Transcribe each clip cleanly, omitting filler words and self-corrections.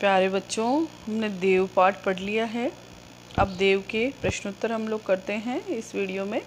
प्यारे बच्चों, हमने देव पाठ पढ़ लिया है। अब देव के प्रश्नोत्तर हम लोग करते हैं इस वीडियो में।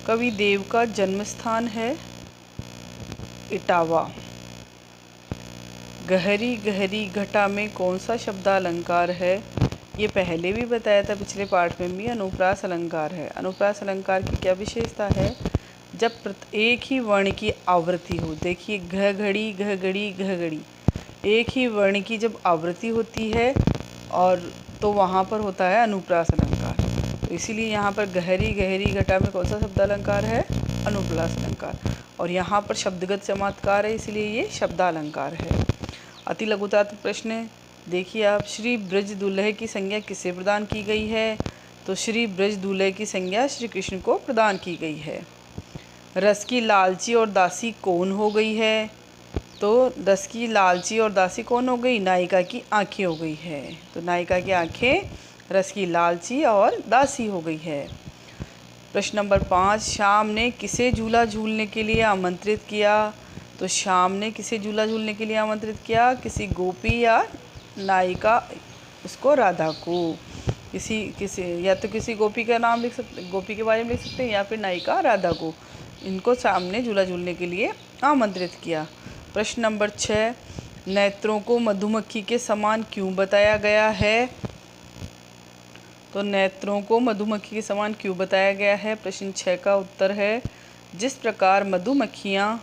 कवि देव का जन्म स्थान है इटावा। गहरी गहरी घटा में कौन सा शब्दालंकार है? ये पहले भी बताया था पिछले पाठ में भी। अनुप्रास अलंकार है। अनुप्रास अलंकार की क्या विशेषता है? जब एक ही वर्ण की आवृत्ति हो। देखिए, घ घड़ी घ घड़ी घ घड़ी, एक ही वर्ण की जब आवृत्ति होती है और तो वहाँ पर होता है अनुप्रास अलंकार। तो इसीलिए यहाँ पर गहरी गहरी घटा में कौन सा शब्दालंकार है? अनुप्रास अलंकार। और यहाँ पर शब्दगत चमत्कार है, इसलिए ये शब्दालंकार है। अति लघुतात्मक प्रश्न देखिए आप। श्री ब्रज दुल्हे की संज्ञा किसे प्रदान की गई है? तो श्री ब्रज दुल्हे की संज्ञा श्री कृष्ण को प्रदान की गई है। रस की लालची और दासी कौन हो गई है? तो रस की लालची और दासी कौन हो गई? नायिका की आंखें हो गई है। तो नायिका की आंखें रस की लालची और दासी हो गई है। प्रश्न नंबर 5, शाम ने किसे झूला झूलने के लिए आमंत्रित किया? तो शाम ने किसे झूला झूलने के लिए आमंत्रित किया? किसी गोपी या नायिका, उसको राधा को। किसी या तो किसी गोपी का नाम लिख सकते, गोपी के बारे में लिख सकते हैं, या फिर नायिका राधा को। इनको शाम ने झूला झूलने के लिए आमंत्रित किया। प्रश्न नंबर 6, नेत्रों को मधुमक्खी के समान क्यों बताया गया है? तो नेत्रों को मधुमक्खी के समान क्यों बताया गया है? प्रश्न 6 का उत्तर है, जिस प्रकार मधुमक्खियाँ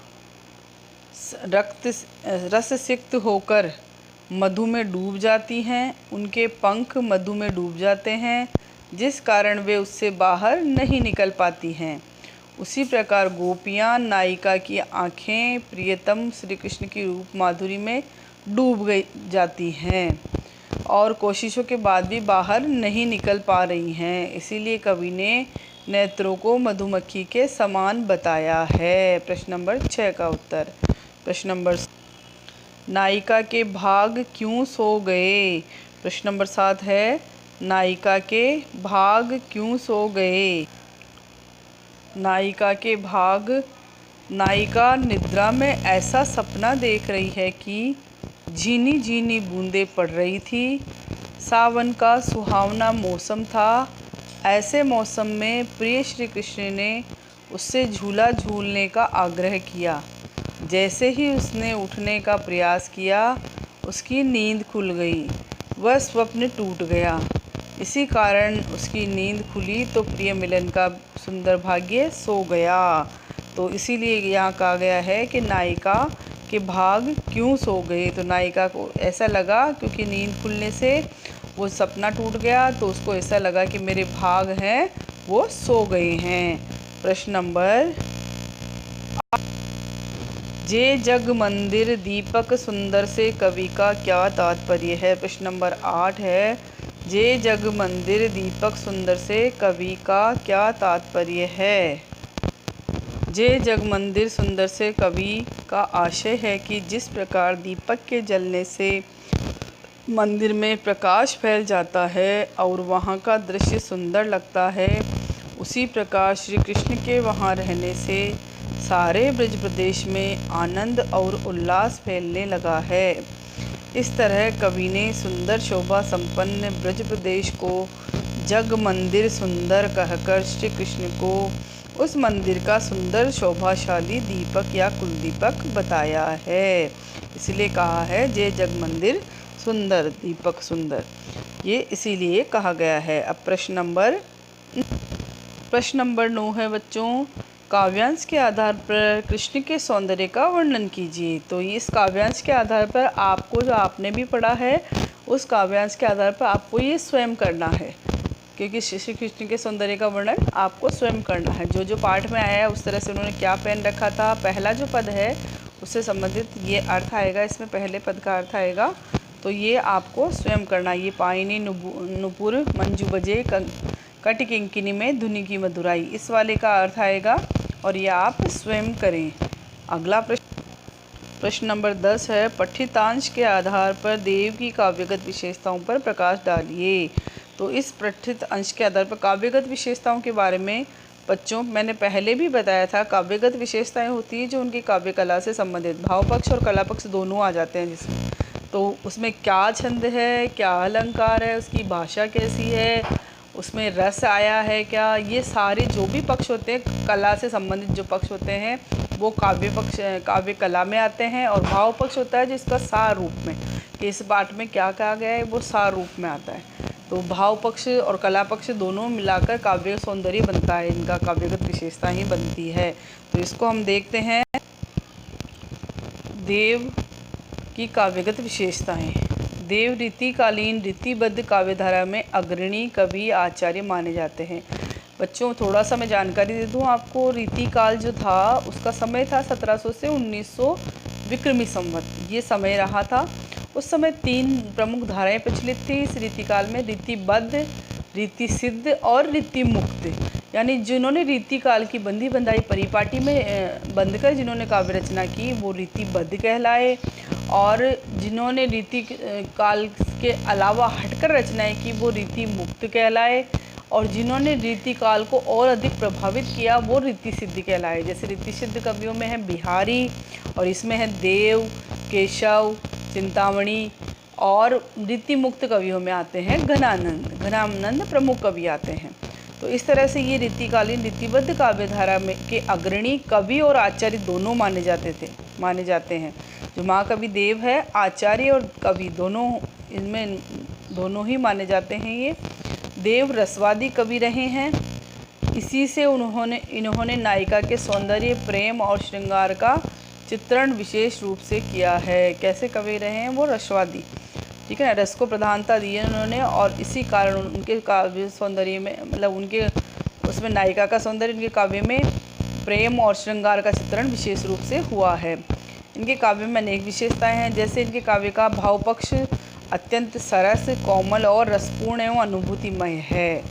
रससिक्त होकर मधु में डूब जाती हैं, उनके पंख मधु में डूब जाते हैं, जिस कारण वे उससे बाहर नहीं निकल पाती हैं। उसी प्रकार गोपियाँ नायिका की आँखें प्रियतम श्री कृष्ण की रूप माधुरी में डूब जाती हैं और कोशिशों के बाद भी बाहर नहीं निकल पा रही हैं। इसीलिए कवि ने नेत्रों को मधुमक्खी के समान बताया है। प्रश्न नंबर 6 का उत्तर। प्रश्न नंबर, नायिका के भाग क्यों सो गए? प्रश्न नंबर 7 है, नायिका के भाग क्यों सो गए? नायिका के भाग, नायिका निद्रा में ऐसा सपना देख रही है कि झीनी झीनी बूंदें पड़ रही थी। सावन का सुहावना मौसम था। ऐसे मौसम में प्रिय श्री कृष्ण ने उससे झूला झूलने का आग्रह किया। जैसे ही उसने उठने का प्रयास किया, उसकी नींद खुल गई। वह स्वप्न टूट गया। इसी कारण उसकी नींद खुली तो प्रिय मिलन का सुंदर भाग्य सो गया। तो इसीलिए यहाँ कहा गया है कि नायिका के भाग क्यों सो गए। तो नायिका को ऐसा लगा, क्योंकि नींद खुलने से वो सपना टूट गया, तो उसको ऐसा लगा कि मेरे भाग हैं वो सो गए हैं। प्रश्न नंबर, जे जग मंदिर दीपक सुंदर से कवि का क्या तात्पर्य है? प्रश्न नंबर 8 है, जे जग मंदिर दीपक सुंदर से कवि का क्या तात्पर्य है? जे जग मंदिर सुंदर से कवि का आशय है कि जिस प्रकार दीपक के जलने से मंदिर में प्रकाश फैल जाता है और वहाँ का दृश्य सुंदर लगता है, उसी प्रकार श्री कृष्ण के वहाँ रहने से सारे ब्रज प्रदेश में आनंद और उल्लास फैलने लगा है। इस तरह कवि ने सुंदर शोभा संपन्न ब्रज प्रदेश को जग मंदिर सुंदर कहकर श्री कृष्ण को उस मंदिर का सुंदर शोभाशाली दीपक या कुलदीपक बताया है। इसलिए कहा है जे जग मंदिर सुंदर, दीपक सुंदर, ये इसीलिए कहा गया है। अब प्रश्न नंबर 9 है बच्चों, काव्यांश के आधार पर कृष्ण के सौंदर्य का वर्णन कीजिए। तो इस काव्यांश के आधार पर आपको, जो आपने भी पढ़ा है, उस काव्यांश के आधार पर आपको ये स्वयं करना है, क्योंकि श्री कृष्ण के सौंदर्य का वर्णन आपको स्वयं करना है। जो जो पाठ में आया है उस तरह से उन्होंने क्या पहन रखा था, पहला जो पद है उससे संबंधित ये अर्थ आएगा, इसमें पहले पद का अर्थ आएगा, तो ये आपको स्वयं करना। ये पायनी नुपुर मंजू बजे कट किंकिनी में धुनी की मधुराई, इस वाले का अर्थ आएगा और ये आप स्वयं करें। अगला प्रश्न नंबर 10 है, पठितांश के आधार पर देव की काव्यगत विशेषताओं पर प्रकाश डालिए। तो इस पठित अंश के आधार पर काव्यगत विशेषताओं के बारे में बच्चों मैंने पहले भी बताया था। काव्यगत विशेषताएं होती है जो उनकी काव्य कला से संबंधित, भाव पक्ष और कला पक्ष दोनों आ जाते हैं जिसमें। तो उसमें क्या छंद है, क्या अलंकार है, उसकी भाषा कैसी है, उसमें रस आया है क्या, ये सारे जो भी पक्ष होते हैं, कला से संबंधित जो पक्ष होते हैं वो काव्य पक्ष, काव्य कला में आते हैं। और भाव पक्ष होता है जिसका सार रूप में, कि इस पाठ में क्या कहा गया है, वो सार रूप में आता है। तो भाव पक्ष और कला पक्ष दोनों मिलाकर काव्य सौंदर्य बनता है, इनका काव्यगत विशेषता ही बनती है। तो इसको हम देखते हैं, देव की काव्यगत विशेषताएं। देव रीतिकालीन रीतिबद्ध काव्यधारा में अग्रणी कवि आचार्य माने जाते हैं। बच्चों थोड़ा सा मैं जानकारी दे दूं आपको, रीतिकाल जो था उसका समय था 1700 से 1900 विक्रमी संवत, ये समय रहा था। उस समय 3 प्रमुख धाराएं प्रचलित थी इस रीतिकाल में, रीतिबद्ध, रीति सिद्ध और रीति मुक्त। यानी जिन्होंने रीतिकाल की बंधी बंधाई परिपाटी में बंधकर जिन्होंने काव्य रचना की वो रीतिबद्ध कहलाए, और जिन्होंने रीति काल के अलावा हटकर रचनाएं की वो रीति मुक्त कहलाए, और जिन्होंने रीति काल को और अधिक प्रभावित किया वो रीति सिद्ध कहलाए। जैसे रीति सिद्ध कवियों में है बिहारी, और इसमें है देव, केशव, चिंतामणि, और रीति मुक्त कवियों में आते हैं घनानंद प्रमुख कवि आते हैं। तो इस तरह से ये रीतिकालीन रीतिबद्ध काव्यधारा में के अग्रणी कवि और आचार्य दोनों माने जाते हैं। जो महाकवि देव है, आचार्य और कवि दोनों, इनमें दोनों ही माने जाते हैं। ये देव रसवादी कवि रहे हैं, इसी से इन्होंने नायिका के सौंदर्य, प्रेम और श्रृंगार का चित्रण विशेष रूप से किया है। कैसे कवि रहे हैं वो? रसवादी, ठीक है ना, रस को प्रधानता दी है उन्होंने, और इसी कारण उनके काव्य सौंदर्य में, मतलब उनके उसमें नायिका का सौंदर्य, उनके काव्य में प्रेम और श्रृंगार का चित्रण विशेष रूप से हुआ है। इनके काव्य में अनेक विशेषताएं हैं, जैसे इनके काव्य का भाव पक्ष अत्यंत सरस, कोमल और रसपूर्ण एवं अनुभूतिमय है।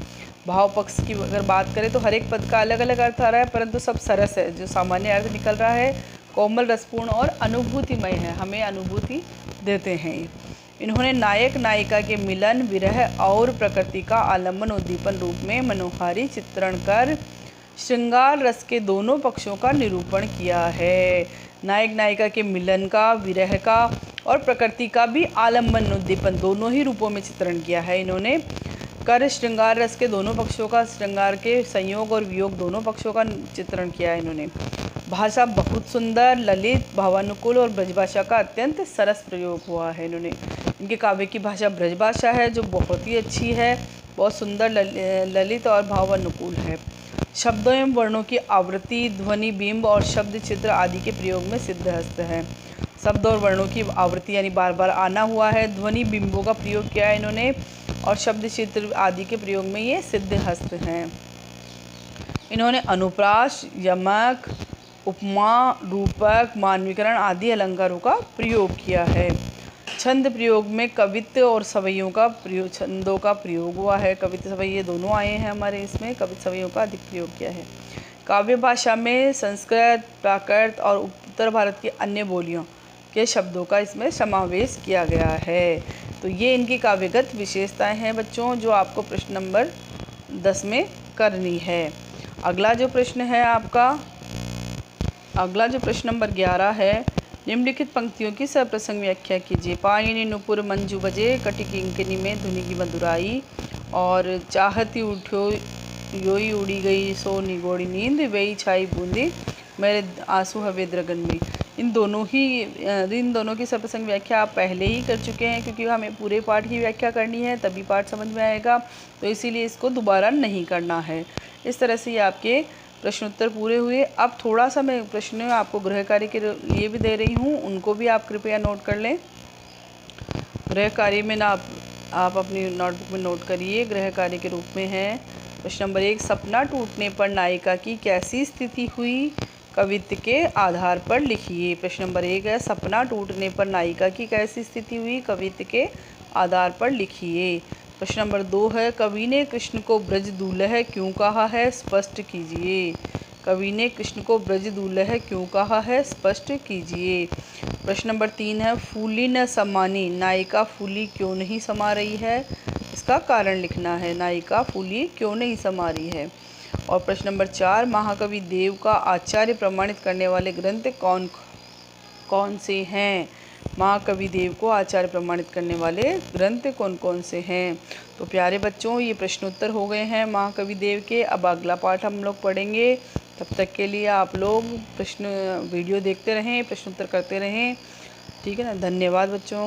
भाव पक्ष की अगर बात करें तो हर एक पद का अलग अलग अर्थ आ रहा है, परंतु सब सरस है, जो सामान्य अर्थ निकल रहा है कोमल, रसपूर्ण और अनुभूतिमय है, हमें अनुभूति देते हैं। इन्होंने नायक नायिका के मिलन, विरह और प्रकृति का आलम्बन उद्दीपन रूप में मनोहारी चित्रण कर श्रृंगार रस के दोनों पक्षों का निरूपण किया है। नायक नायिका के मिलन का, विरह का और प्रकृति का भी आलम्बन उद्दीपन दोनों ही रूपों में चित्रण किया है इन्होंने। कर श्रृंगार रस के दोनों पक्षों का, श्रृंगार के संयोग और वियोग दोनों पक्षों का चित्रण किया है इन्होंने। भाषा बहुत सुंदर, ललित, भावानुकूल और ब्रजभाषा का अत्यंत सरस प्रयोग हुआ है इन्होंने। इनके काव्य की भाषा ब्रजभाषा है, जो बहुत ही अच्छी है, बहुत सुंदर, ललित और भावानुकूल है। शब्दों एवं वर्णों की आवृत्ति, ध्वनि, बिंब और शब्द चित्र आदि के प्रयोग में सिद्धहस्त है। शब्द और वर्णों की आवृत्ति यानी बार बार आना हुआ है, ध्वनि बिंबों का प्रयोग किया है इन्होंने, और शब्द चित्र आदि के प्रयोग में ये सिद्धहस्त हैं। इन्होंने अनुप्रास, यमक, उपमा, रूपक, मानवीकरण आदि अलंकारों का प्रयोग किया है। छंद प्रयोग में कवित्व और सवैयों का प्रयोग, छंदों का प्रयोग हुआ है। कवित्व सवैये दोनों आए हैं हमारे इसमें, कवित्व सवैयों का अधिक प्रयोग किया है। काव्य भाषा में संस्कृत, प्राकृत और उत्तर भारत की अन्य बोलियों के शब्दों का इसमें समावेश किया गया है। तो ये इनकी काव्यगत विशेषताएं हैं बच्चों, जो आपको प्रश्न नंबर 10 में करनी है। अगला जो प्रश्न नंबर 11 है, निम्नलिखित पंक्तियों की सप्रसंग व्याख्या कीजिए। पायनी नुपुर मंजू बजे, कटी किंकिनी में धुनी की मधुराई, और चाहती उठो योई उड़ी गई सो निगोड़ी नींद, वेई छाई बूंदी मेरे आंसू हवे द्रगन में। इन दोनों की सप्रसंग व्याख्या आप पहले ही कर चुके हैं, क्योंकि हमें पूरे पाठ की व्याख्या करनी है तभी पाठ समझ में आएगा, तो इसीलिए इसको दोबारा नहीं करना है। इस तरह से ये आपके प्रश्नोत्तर पूरे हुए। अब थोड़ा सा मैं प्रश्न आपको गृह कार्य के लिए भी दे रही हूँ, उनको भी आप कृपया नोट कर लें। गृह कार्य में ना आप अपनी नोटबुक में नोट करिए। गृह कार्य के रूप में है प्रश्न नंबर 1, सपना टूटने पर नायिका की कैसी स्थिति हुई, कवित्व के आधार पर लिखिए। प्रश्न नंबर 1 है, सपना टूटने पर नायिका की कैसी स्थिति हुई, कवित्व के आधार पर लिखिए। प्रश्न नंबर 2 है, कवि ने कृष्ण को ब्रज दूल्हा क्यों कहा है, स्पष्ट कीजिए। कवि ने कृष्ण को ब्रज दूल्हा क्यों कहा है, स्पष्ट कीजिए। प्रश्न नंबर 3 है, फूली न समानी, नायिका फूली क्यों नहीं समा रही है, इसका कारण लिखना है। नायिका फूली क्यों नहीं समा रही है। और प्रश्न नंबर 4, महाकवि देव का आचार्य प्रमाणित करने वाले ग्रंथ कौन कौन से हैं। महाकवि देव को आचार्य प्रमाणित करने वाले ग्रंथ कौन कौन से हैं। तो प्यारे बच्चों, ये प्रश्नोत्तर हो गए हैं महाकवि देव के। अब अगला पाठ हम लोग पढ़ेंगे। तब तक के लिए आप लोग वीडियो देखते रहें, प्रश्नोत्तर करते रहें। ठीक है ना। धन्यवाद बच्चों।